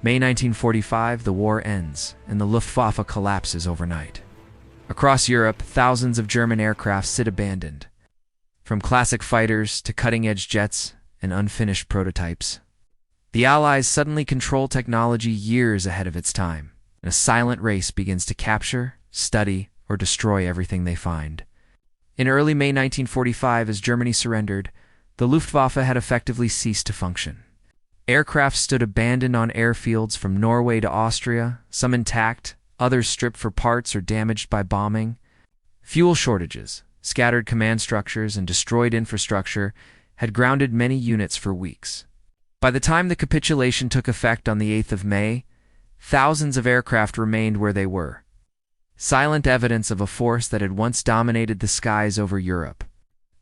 May 1945, the war ends, and the Luftwaffe collapses overnight. Across Europe, thousands of German aircraft sit abandoned, from classic fighters to cutting-edge jets and unfinished prototypes. The Allies suddenly control technology years ahead of its time, and a silent race begins to capture, study, or destroy everything they find. In early May 1945, as Germany surrendered, the Luftwaffe had effectively ceased to function. Aircraft stood abandoned on airfields from Norway to Austria, some intact, others stripped for parts or damaged by bombing. Fuel shortages, scattered command structures, and destroyed infrastructure had grounded many units for weeks. By the time the capitulation took effect on the 8th of May, thousands of aircraft remained where they were, silent evidence of a force that had once dominated the skies over Europe.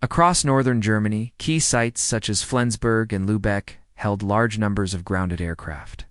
Across northern Germany, key sites such as Flensburg and Lübeck held large numbers of grounded aircraft,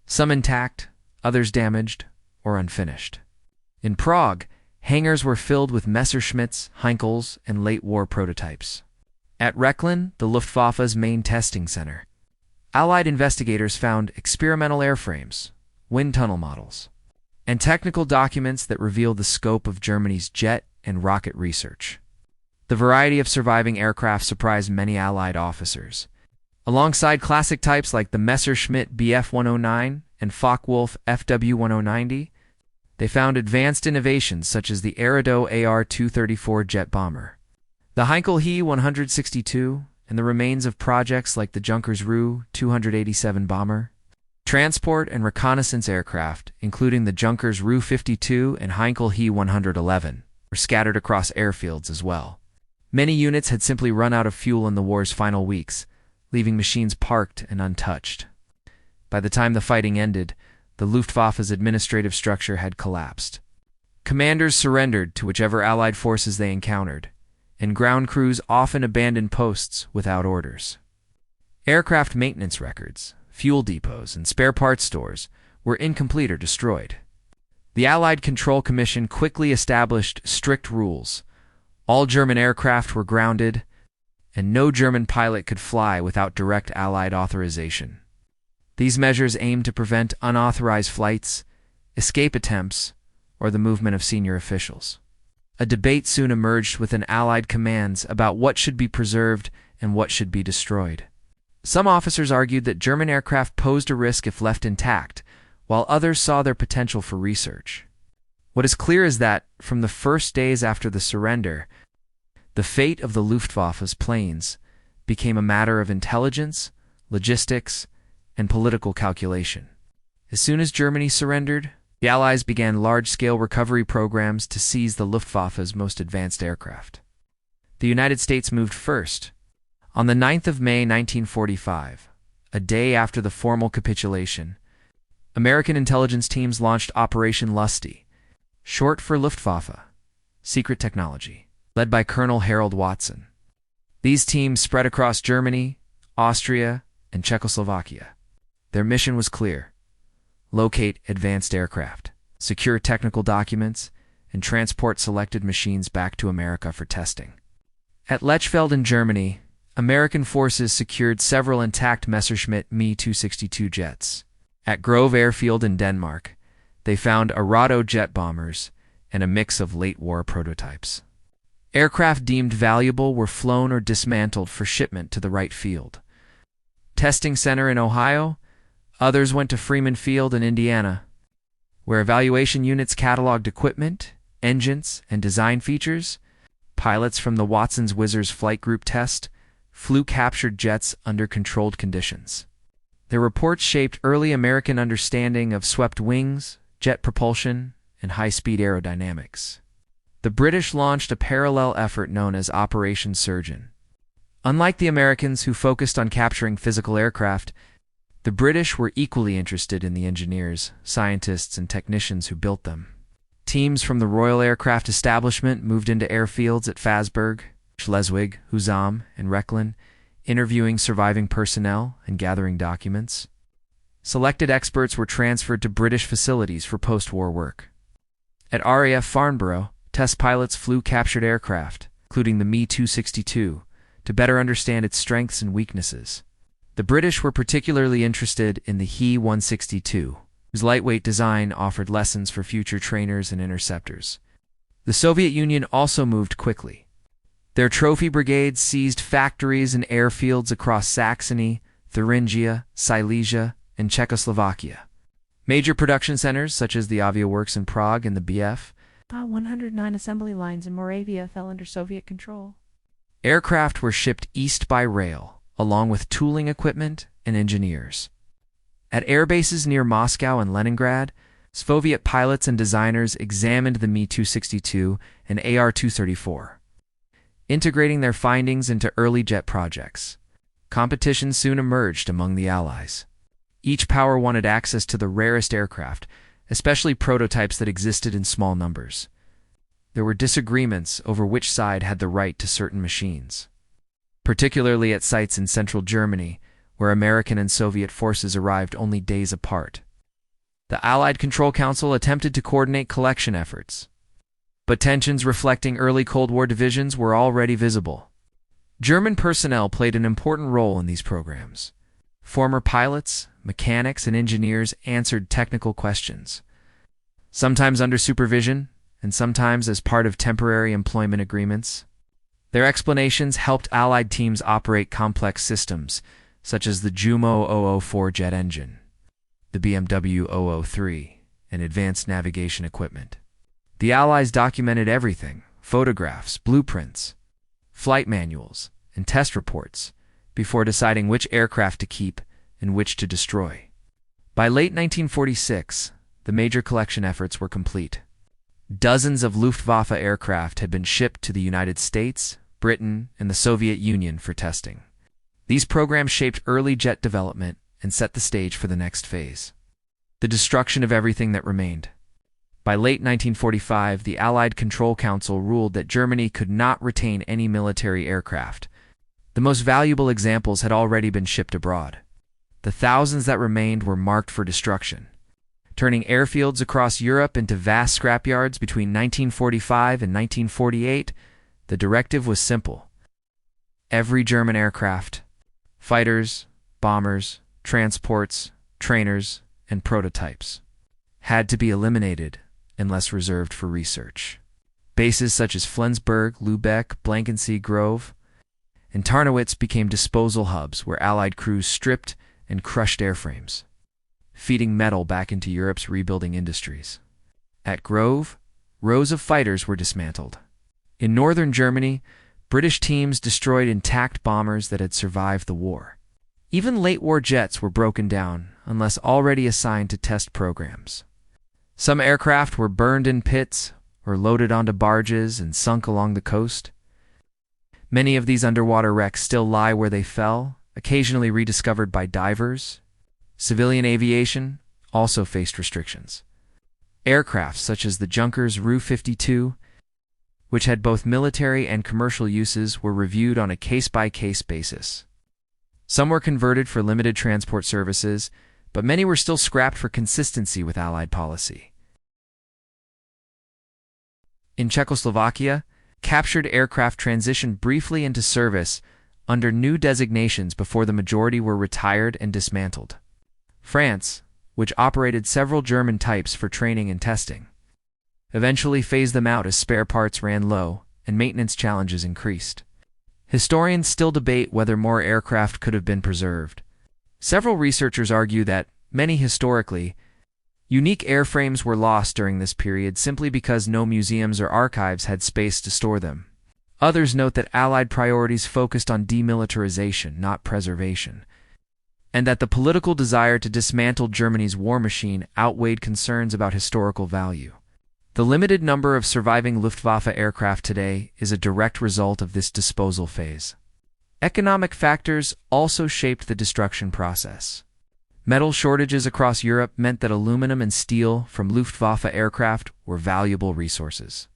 some intact, others damaged or unfinished. In Prague, hangars were filled with Messerschmitts, Heinkels, and late-war prototypes. At Rechlin, the Luftwaffe's main testing center, Allied investigators found experimental airframes, wind tunnel models, and technical documents that reveal the scope of Germany's jet and rocket research. The variety of surviving aircraft surprised many Allied officers. Alongside classic types like the Messerschmitt Bf-109 and Focke-Wulf FW-1090, they found advanced innovations such as the Erido AR-234 jet bomber, the Heinkel He-162, and the remains of projects like the Junkers Ru 287 bomber. Transport and reconnaissance aircraft, including the Junkers Ru-52 and Heinkel He-111, were scattered across airfields as well. Many units had simply run out of fuel in the war's final weeks, leaving machines parked and untouched. By the time the fighting ended, the Luftwaffe's administrative structure had collapsed. Commanders surrendered to whichever Allied forces they encountered, and ground crews often abandoned posts without orders. Aircraft maintenance records, fuel depots, and spare parts stores were incomplete or destroyed. The Allied Control Commission quickly established strict rules. All German aircraft were grounded, and no German pilot could fly without direct Allied authorization. These measures aimed to prevent unauthorized flights, escape attempts, or the movement of senior officials. A debate soon emerged within Allied commands about what should be preserved and what should be destroyed. Some officers argued that German aircraft posed a risk if left intact, while others saw their potential for research. What is clear is that, from the first days after the surrender, the fate of the Luftwaffe's planes became a matter of intelligence, logistics, and political calculation. As soon as Germany surrendered, the Allies began large-scale recovery programs to seize the Luftwaffe's most advanced aircraft. The United States moved first. On the 9th of May 1945, a day after the formal capitulation, American intelligence teams launched Operation Lusty, short for Luftwaffe, secret technology, led by Colonel Harold Watson. These teams spread across Germany, Austria, and Czechoslovakia. Their mission was clear: locate advanced aircraft, secure technical documents, and transport selected machines back to America for testing. At Lechfeld in Germany, American forces secured several intact Messerschmitt Me-262 jets. At Grove Airfield in Denmark, they found Arado jet bombers and a mix of late-war prototypes. Aircraft deemed valuable were flown or dismantled for shipment to the Wright Field Testing Center in Ohio. Others went to Freeman Field in Indiana, where evaluation units cataloged equipment, engines, and design features. Pilots from the Watson's Whizzers flight group test flew captured jets under controlled conditions. Their reports shaped early American understanding of swept wings, jet propulsion, and high-speed aerodynamics. The British launched a parallel effort known as Operation Surgeon. Unlike the Americans, who focused on capturing physical aircraft, the British were equally interested in the engineers, scientists, and technicians who built them. Teams from the Royal Aircraft Establishment moved into airfields at Fasberg, Schleswig, Husum, and Rechlin, interviewing surviving personnel and gathering documents. Selected experts were transferred to British facilities for post-war work. At RAF Farnborough, test pilots flew captured aircraft, including the Me-262, to better understand its strengths and weaknesses. The British were particularly interested in the He-162, whose lightweight design offered lessons for future trainers and interceptors. The Soviet Union also moved quickly. Their trophy brigades seized factories and airfields across Saxony, Thuringia, Silesia, and Czechoslovakia. Major production centers, such as the Avia Works in Prague and the Bf. 109 assembly lines in Moravia fell under Soviet control. Aircraft were shipped east by rail, along with tooling equipment and engineers. At airbases near Moscow and Leningrad, Soviet pilots and designers examined the Mi-262 and AR-234, integrating their findings into early jet projects. Competition soon emerged among the Allies. Each power wanted access to the rarest aircraft, especially prototypes that existed in small numbers. There were disagreements over which side had the right to certain machines, particularly at sites in central Germany, where American and Soviet forces arrived only days apart. The Allied Control Council attempted to coordinate collection efforts, but tensions reflecting early Cold War divisions were already visible. German personnel played an important role in these programs. Former pilots, mechanics, and engineers answered technical questions, sometimes under supervision and sometimes as part of temporary employment agreements. Their explanations helped Allied teams operate complex systems, such as the Jumo 004 jet engine, the BMW 003, and advanced navigation equipment. The Allies documented everything: photographs, blueprints, flight manuals, and test reports, before deciding which aircraft to keep and which to destroy. By late 1946, the major collection efforts were complete. Dozens of Luftwaffe aircraft had been shipped to the United States, Britain, and the Soviet Union for testing. These programs shaped early jet development and set the stage for the next phase: the destruction of everything that remained. By late 1945, the Allied Control Council ruled that Germany could not retain any military aircraft. The most valuable examples had already been shipped abroad. The thousands that remained were marked for destruction, turning airfields across Europe into vast scrapyards. Between 1945 and 1948, the directive was simple: every German aircraft, fighters, bombers, transports, trainers, and prototypes, had to be eliminated unless reserved for research. Bases such as Flensburg, Lübeck, Blankensee Grove, and Tarnowitz became disposal hubs where Allied crews stripped and crushed airframes, feeding metal back into Europe's rebuilding industries. At Grove, rows of fighters were dismantled. In northern Germany, British teams destroyed intact bombers that had survived the war. Even late-war jets were broken down unless already assigned to test programs. Some aircraft were burned in pits or loaded onto barges and sunk along the coast. Many of these underwater wrecks still lie where they fell, occasionally rediscovered by divers. Civilian aviation also faced restrictions. Aircraft such as the Junkers Ru-52, which had both military and commercial uses, were reviewed on a case-by-case basis. Some were converted for limited transport services, but many were still scrapped for consistency with Allied policy. In Czechoslovakia, captured aircraft transitioned briefly into service under new designations before the majority were retired and dismantled. France, which operated several German types for training and testing, eventually phased them out as spare parts ran low and maintenance challenges increased. Historians still debate whether more aircraft could have been preserved. Several researchers argue that many historically unique airframes were lost during this period simply because no museums or archives had space to store them. Others note that Allied priorities focused on demilitarization, not preservation, and that the political desire to dismantle Germany's war machine outweighed concerns about historical value. The limited number of surviving Luftwaffe aircraft today is a direct result of this disposal phase. Economic factors also shaped the destruction process. Metal shortages across Europe meant that aluminum and steel from Luftwaffe aircraft were valuable resources.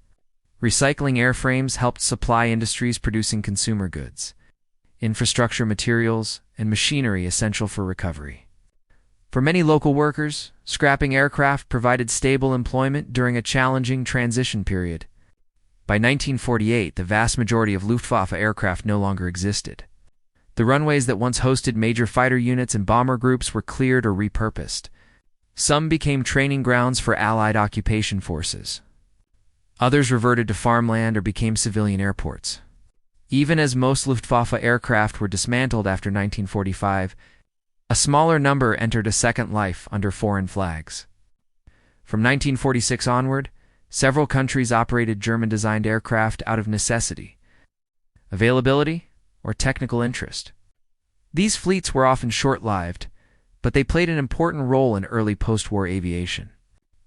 Recycling airframes helped supply industries producing consumer goods, infrastructure materials, and machinery essential for recovery. For many local workers, scrapping aircraft provided stable employment during a challenging transition period. By 1948, the vast majority of Luftwaffe aircraft no longer existed. The runways that once hosted major fighter units and bomber groups were cleared or repurposed. Some became training grounds for Allied occupation forces. Others reverted to farmland or became civilian airports. Even as most Luftwaffe aircraft were dismantled after 1945, a smaller number entered a second life under foreign flags. From 1946 onward, several countries operated German-designed aircraft out of necessity, availability, or technical interest. These fleets were often short-lived, but they played an important role in early post-war aviation.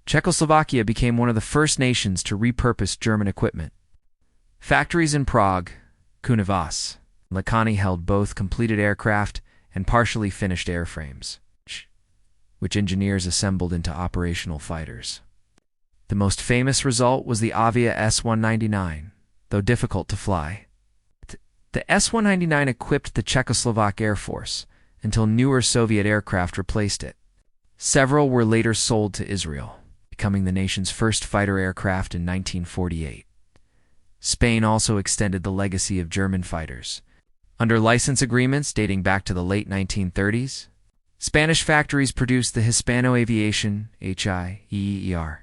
Czechoslovakia became one of the first nations to repurpose German equipment. Factories in Prague, Kunevas, and Lacani held both completed aircraft and partially finished airframes, which engineers assembled into operational fighters. The most famous result was the Avia S-199, though difficult to fly. The S-199 equipped the Czechoslovak Air Force until newer Soviet aircraft replaced it. Several were later sold to Israel, becoming the nation's first fighter aircraft in 1948. Spain also extended the legacy of German fighters. Under license agreements dating back to the late 1930s, Spanish factories produced the Hispano Aviation HIEER,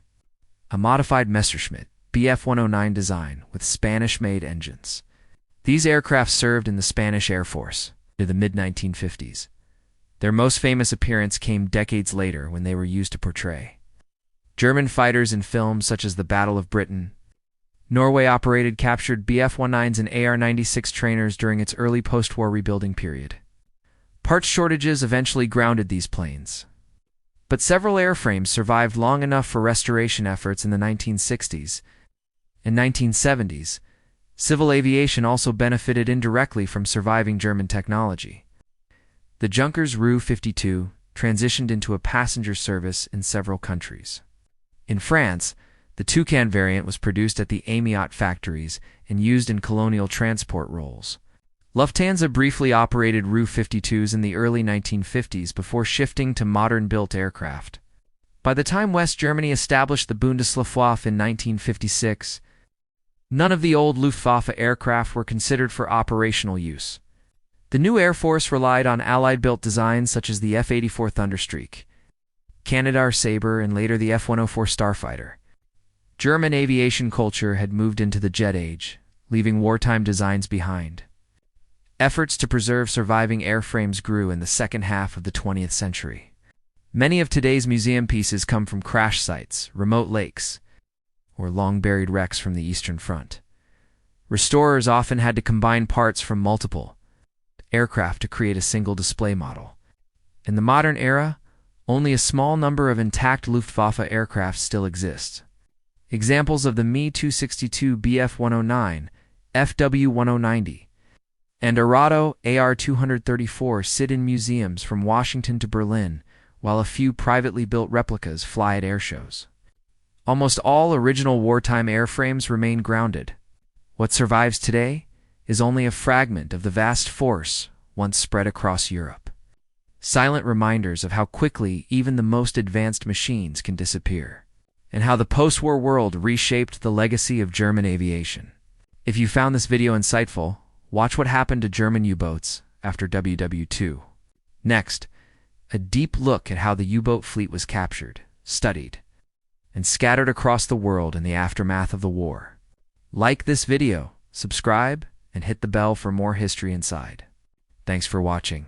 a modified Messerschmitt Bf-109 design with Spanish-made engines. These aircraft served in the Spanish Air Force to the mid-1950s. Their most famous appearance came decades later when they were used to portray German fighters in films such as the Battle of Britain. Norway-operated captured Bf-19s and AR-96 trainers during its early post-war rebuilding period. Parts shortages eventually grounded these planes, but several airframes survived long enough for restoration efforts in the 1960s and 1970s. Civil aviation also benefited indirectly from surviving German technology. The Junkers Ru-52 transitioned into a passenger service in several countries. In France, the Toucan variant was produced at the Amiot factories and used in colonial transport roles. Lufthansa briefly operated Ru-52s in the early 1950s before shifting to modern-built aircraft. By the time West Germany established the Bundesluftwaffe in 1956, none of the old Luftwaffe aircraft were considered for operational use. The new Air Force relied on Allied-built designs such as the F-84 Thunderstreak, Canadair Sabre, and later the F-104 Starfighter. German aviation culture had moved into the jet age, leaving wartime designs behind. Efforts to preserve surviving airframes grew in the second half of the 20th century. Many of today's museum pieces come from crash sites, remote lakes, or long-buried wrecks from the Eastern Front. Restorers often had to combine parts from multiple aircraft to create a single display model. In the modern era, only a small number of intact Luftwaffe aircraft still exist. Examples of the Me-262 Bf-109, FW-1090, and Arado AR-234 sit in museums from Washington to Berlin, while a few privately built replicas fly at airshows. Almost all original wartime airframes remain grounded. What survives today is only a fragment of the vast force once spread across Europe. Silent reminders of how quickly even the most advanced machines can disappear, and how the post-war world reshaped the legacy of German aviation. If you found this video insightful, watch what happened to German U-boats after WW2. Next, a deep look at how the U-boat fleet was captured, studied, and scattered across the world in the aftermath of the war. Like this video, subscribe, and hit the bell for more history inside. Thanks for watching.